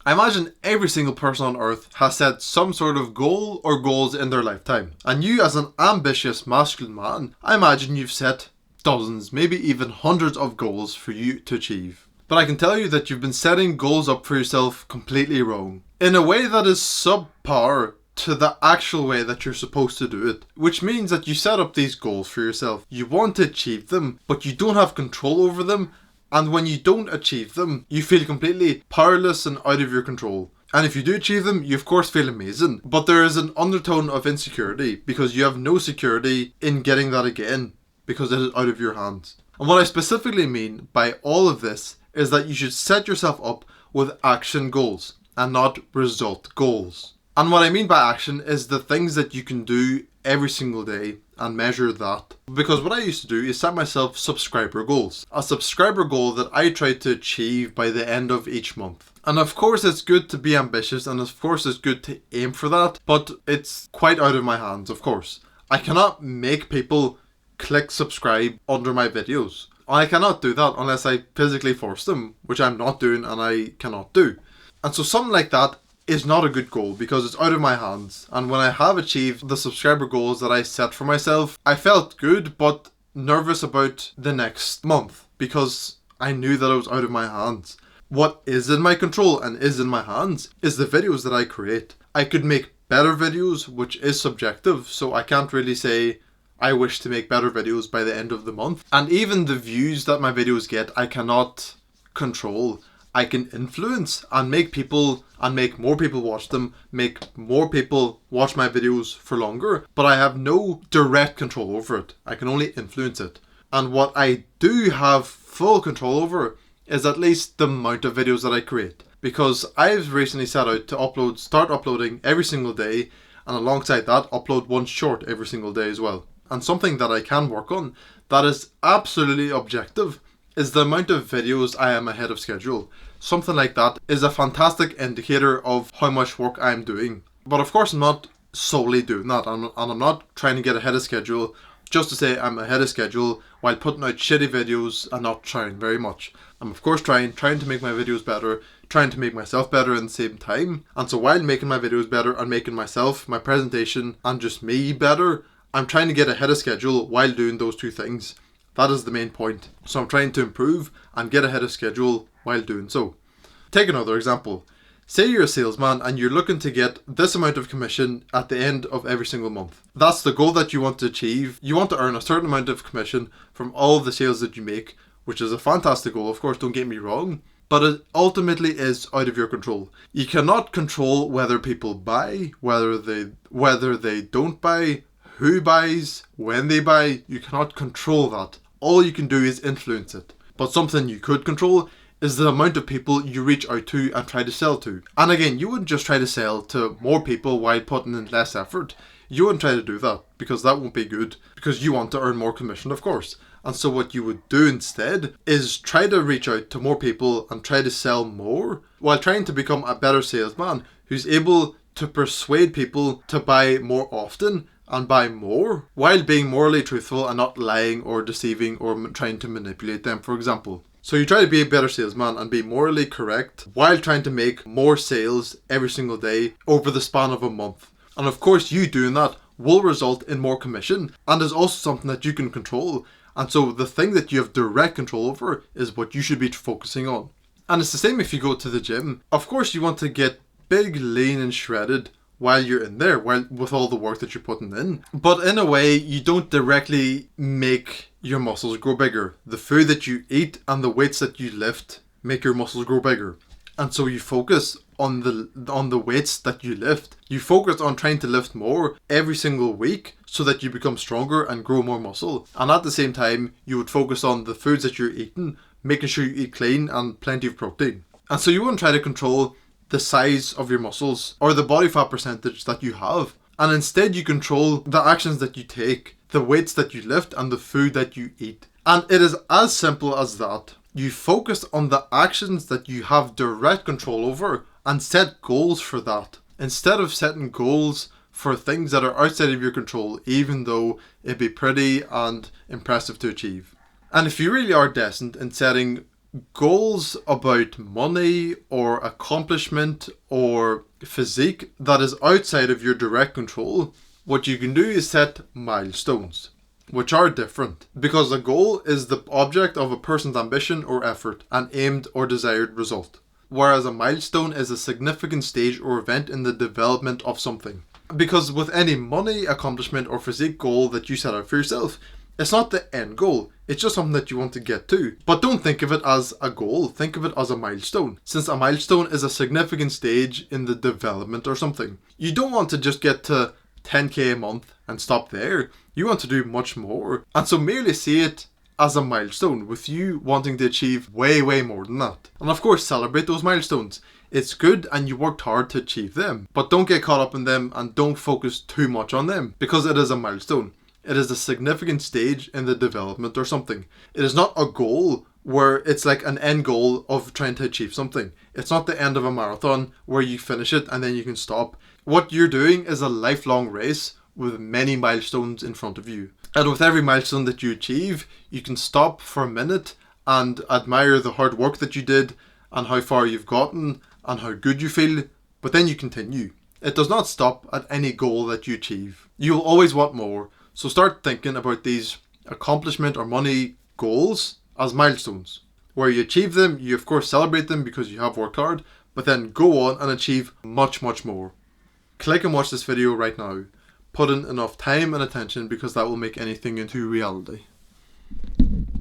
I imagine every single person on earth has set some sort of goal or goals in their lifetime. And you, as an ambitious masculine man, I imagine you've set dozens, maybe even hundreds of goals for you to achieve. But I can tell you that you've been setting goals up for yourself completely wrong, in a way that is subpar to the actual way that you're supposed to do it. Which means that you set up these goals for yourself. You want to achieve them, but you don't have control over them. And when you don't achieve them, you feel completely powerless and out of your control. And if you do achieve them, you of course feel amazing. But there is an undertone of insecurity because you have no security in getting that again because it is out of your hands. And what I specifically mean by all of this is that you should set yourself up with action goals and not result goals. And what I mean by action is the things that you can do every single day and measure that. Because what I used to do is set myself subscriber goals. A subscriber goal that I try to achieve by the end of each month. And of course it's good to be ambitious and of course it's good to aim for that, but it's quite out of my hands, of course. I cannot make people click subscribe under my videos. I cannot do that unless I physically force them, which I'm not doing and I cannot do. And so something like that is not a good goal because it's out of my hands. And when I have achieved the subscriber goals that I set for myself, I felt good but nervous about the next month because I knew that it was out of my hands. What is in my control and is in my hands is the videos that I create. I could make better videos, which is subjective, so I can't really say I wish to make better videos by the end of the month. And even the views that my videos get, I cannot control. I can influence and make more people watch them, make more people watch my videos for longer, but I have no direct control over it. I can only influence it. And what I do have full control over is at least the amount of videos that I create. Because I've recently set out to start uploading every single day, and alongside that, upload one short every single day as well. And something that I can work on that is absolutely objective is the amount of videos I am ahead of schedule. Something like that is a fantastic indicator of how much work I'm doing. But of course I'm not solely doing that, and I'm not trying to get ahead of schedule just to say I'm ahead of schedule while putting out shitty videos and not trying very much. I'm of course trying to make my videos better, trying to make myself better at the same time. And so while making my videos better and making myself, my presentation and just me better, I'm trying to get ahead of schedule while doing those two things. That is the main point. So I'm trying to improve and get ahead of schedule while doing so. Take another example. Say you're a salesman and you're looking to get this amount of commission at the end of every single month. That's the goal that you want to achieve. You want to earn a certain amount of commission from all of the sales that you make, which is a fantastic goal, of course, don't get me wrong. But it ultimately is out of your control. You cannot control whether people buy, whether they don't buy, who buys, when they buy. You cannot control that. All you can do is influence it. But something you could control is the amount of people you reach out to and try to sell to. And again, you wouldn't just try to sell to more people while putting in less effort. You wouldn't try to do that because that won't be good, because you want to earn more commission, of course. And so what you would do instead is try to reach out to more people and try to sell more while trying to become a better salesman who's able to persuade people to buy more often and buy more while being morally truthful and not lying or deceiving or trying to manipulate them, for example. So you try to be a better salesman and be morally correct while trying to make more sales every single day over the span of a month. And of course, you doing that will result in more commission and is also something that you can control. And so the thing that you have direct control over is what you should be focusing on. And it's the same if you go to the gym. Of course, you want to get big, lean and shredded while you're in there, with all the work that you're putting in. But in a way, you don't directly make your muscles grow bigger. The food that you eat and the weights that you lift make your muscles grow bigger. And so you focus on the weights that you lift. You focus on trying to lift more every single week so that you become stronger and grow more muscle. And at the same time, you would focus on the foods that you're eating, making sure you eat clean and plenty of protein. And so you wouldn't try to control the size of your muscles or the body fat percentage that you have. And instead you control the actions that you take, the weights that you lift and the food that you eat. And it is as simple as that. You focus on the actions that you have direct control over and set goals for that. Instead of setting goals for things that are outside of your control, even though it'd be pretty and impressive to achieve. And if you really are decent in setting Goals about money or accomplishment or physique that is outside of your direct control, what you can do is set milestones, which are different, because a goal is the object of a person's ambition or effort, an aimed or desired result, whereas a milestone is a significant stage or event in the development of something. Because with any money, accomplishment or physique goal that you set out for yourself, it's not the end goal, it's just something that you want to get to. But don't think of it as a goal, think of it as a milestone, since a milestone is a significant stage in the development or something. You don't want to just get to 10k a month and stop there. You want to do much more. And so merely see it as a milestone, with you wanting to achieve way more than that. And of course, celebrate those milestones. It's good and you worked hard to achieve them, but don't get caught up in them and don't focus too much on them, because it is a milestone. It is a significant stage in the development or something. It is not a goal where it's like an end goal of trying to achieve something. It's not the end of a marathon where you finish it and then you can stop. What you're doing is a lifelong race with many milestones in front of you. And with every milestone that you achieve, you can stop for a minute and admire the hard work that you did and how far you've gotten and how good you feel, but then you continue. It does not stop at any goal that you achieve. You will always want more. So start thinking about these accomplishment or money goals as milestones. Where you achieve them, you of course celebrate them because you have worked hard, but then go on and achieve much more. Click and watch this video right now. Put in enough time and attention, because that will make anything into reality.